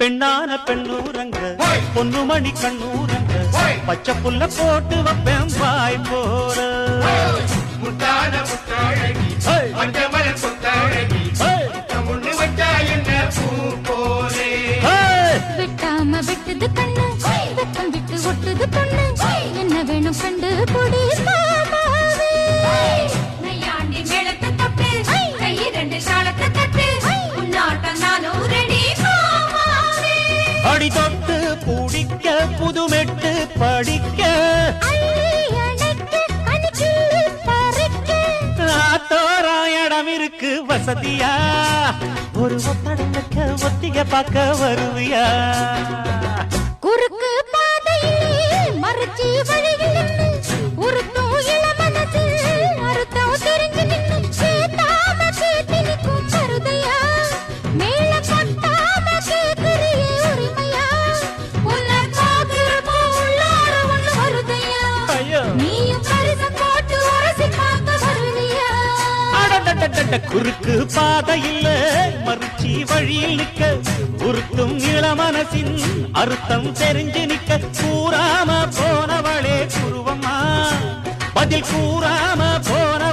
பெண்ணான பெண்ணூரங்க பொன்னுமணி கண்ணூரங்க பச்சை புல்ல போட்டு வைப்பேன் வாய் போற முத்தான முத்தாழகி மஞ்சமல கொத்தாழகி முன்னு வச்சா என்ன பூ போலே விட்டாம விட்டது கண்ணு வெக்கம் விட்டு ஒட்டுது பொண்ணு என்ன வேணும் கண்டு பொடி மாமாவே நையாண்டி மேளத்தை தட்டு கை ரெண்டு சாலத்தை தட்டு உன்னாட்டம் நானும் ரெடி மாமாவே அடி தொட்டு பூடிக்க புதுமெட்டு படிக்க தோராயிடம் இருக்கு வசதியா ஒரு ஒத்தடம் வைக்க ஒத்திக பார்க்க வருவியா குறுக்கு பாதையிலே மறைச்சி வழியில் உருட்டும் இளமனசு அறுத்தம் தெரிஞ்சு நின்னு சேத்தாம கேட்டு நிற்கும் கருதையா மேல கொட்டாம கேட்கிறியே உரிமையா உன்னை காக்கிறப்போ உள்ளார ஒண்ணு வருதையா நீயும் பரிச போட்டு உரசி பார்க்க வருவியா குறுக்கு பாதையில் மறுச்சி வழியில் நிக்க உருட்டும் இளமனசின் அர்த்தம் தெரிஞ்சு நிக்க கூறாம போனவளே குருவம்மா பதில் கூறாம